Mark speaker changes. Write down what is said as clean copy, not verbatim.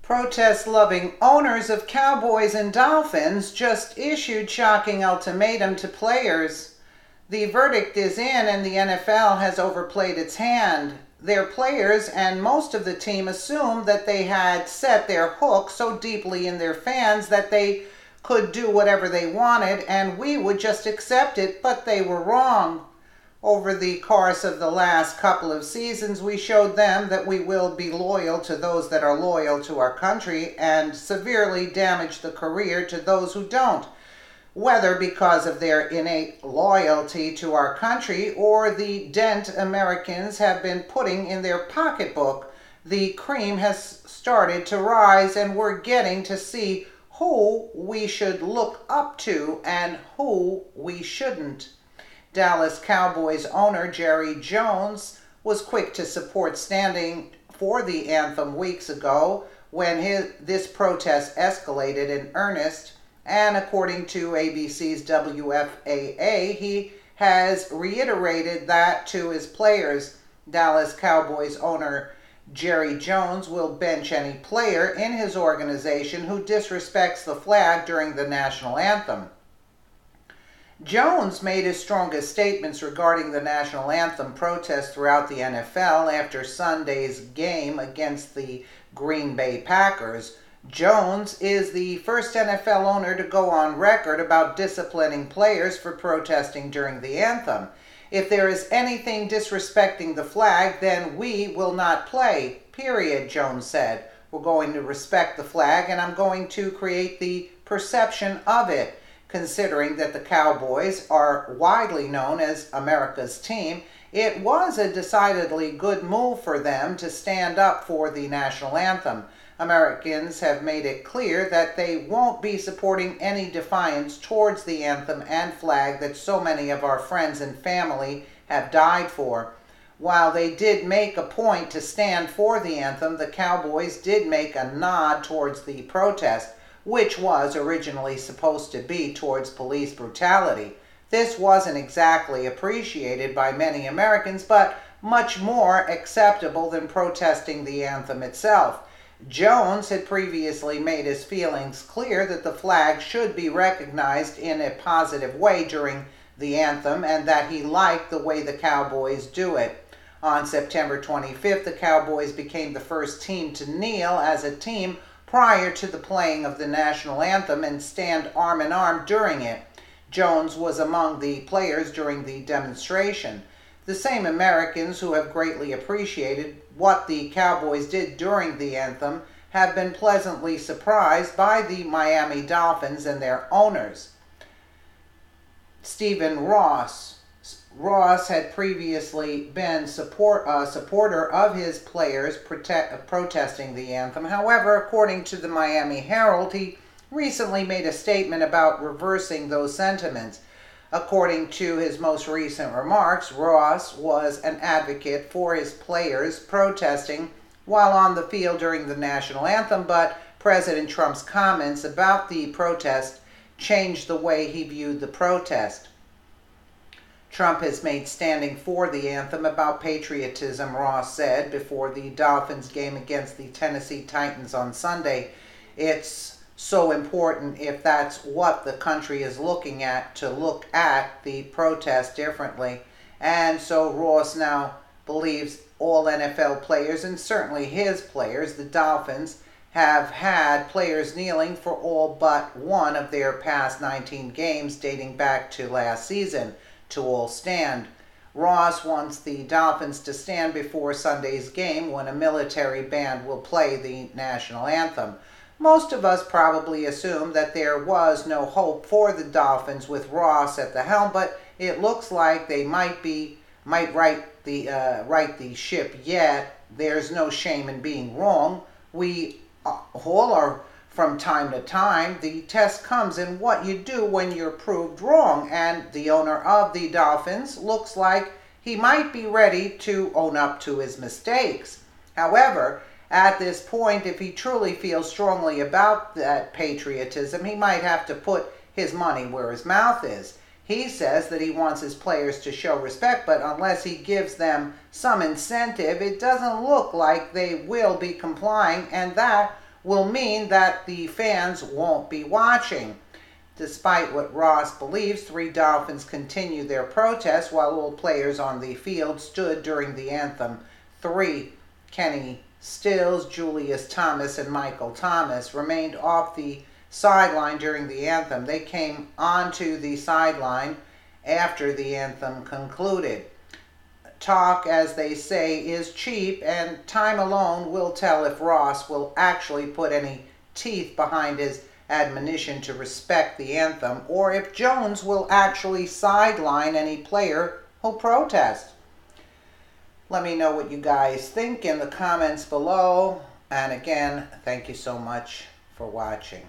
Speaker 1: Protest-loving owners of Cowboys and Dolphins just issued shocking ultimatum to players. The verdict is in and the NFL has overplayed its hand. Their players and most of the team assumed that they had set their hook so deeply in their fans that they could do whatever they wanted and we would just accept it, but they were wrong. Over the course of the last couple of seasons, we showed them that we will be loyal to those that are loyal to our country and severely damage the career to those who don't, whether because of their innate loyalty to our country or the dent Americans have been putting in their pocketbook. The cream has started to rise and we're getting to see who we should look up to and who we shouldn't. Dallas Cowboys owner Jerry Jones was quick to support standing for the anthem weeks ago when this protest escalated in earnest, and according to ABC's WFAA, he has reiterated that to his players. Dallas Cowboys owner Jerry Jones will bench any player in his organization who disrespects the flag during the national anthem. Jones made his strongest statements regarding the national anthem protest throughout the NFL after Sunday's game against the Green Bay Packers. Jones is the first NFL owner to go on record about disciplining players for protesting during the anthem. If there is anything disrespecting the flag, then we will not play, period, Jones said. We're going to respect the flag and I'm going to create the perception of it. Considering that the Cowboys are widely known as America's team, it was a decidedly good move for them to stand up for the national anthem. Americans have made it clear that they won't be supporting any defiance towards the anthem and flag that so many of our friends and family have died for. While they did make a point to stand for the anthem, the Cowboys did make a nod towards the protest, which was originally supposed to be towards police brutality. This wasn't exactly appreciated by many Americans, but much more acceptable than protesting the anthem itself. Jones had previously made his feelings clear that the flag should be recognized in a positive way during the anthem and that he liked the way the Cowboys do it. On September 25th, the Cowboys became the first team to kneel as a team prior to the playing of the national anthem and stand arm in arm during it. Jones was among the players during the demonstration. The same Americans who have greatly appreciated what the Cowboys did during the anthem have been pleasantly surprised by the Miami Dolphins and their owners. Stephen Ross had previously been a supporter of his players protesting the anthem. However, according to the Miami Herald, he recently made a statement about reversing those sentiments. According to his most recent remarks, Ross was an advocate for his players protesting while on the field during the national anthem, but President Trump's comments about the protest changed the way he viewed the protest. Trump has made standing for the anthem about patriotism, Ross said before the Dolphins game against the Tennessee Titans on Sunday. It's so important, if that's what the country is looking at, to look at the protest differently. And so Ross now believes all NFL players, and certainly his players, the Dolphins, have had players kneeling for all but one of their past 19 games dating back to last season, to all stand. Ross wants the Dolphins to stand before Sunday's game when a military band will play the national anthem. Most of us probably assumed that there was no hope for the Dolphins with Ross at the helm, but it looks like they might right the ship yet. There's no shame in being wrong. We all are from time to time. The test comes in what you do when you're proved wrong, and the owner of the Dolphins looks like he might be ready to own up to his mistakes. However, at this point, if he truly feels strongly about that patriotism, he might have to put his money where his mouth is. He says that he wants his players to show respect, but unless he gives them some incentive, it doesn't look like they will be complying, and that will mean that the fans won't be watching. Despite what Ross believes, 3 Dolphins continued their protest while all players on the field stood during the anthem. 3, Kenny Stills, Julius Thomas, and Michael Thomas, remained off the sideline during the anthem. They came onto the sideline after the anthem concluded. Talk, as they say, is cheap, and time alone will tell if Ross will actually put any teeth behind his admonition to respect the anthem, or if Jones will actually sideline any player who protests. Let me know what you guys think in the comments below. And again, thank you so much for watching.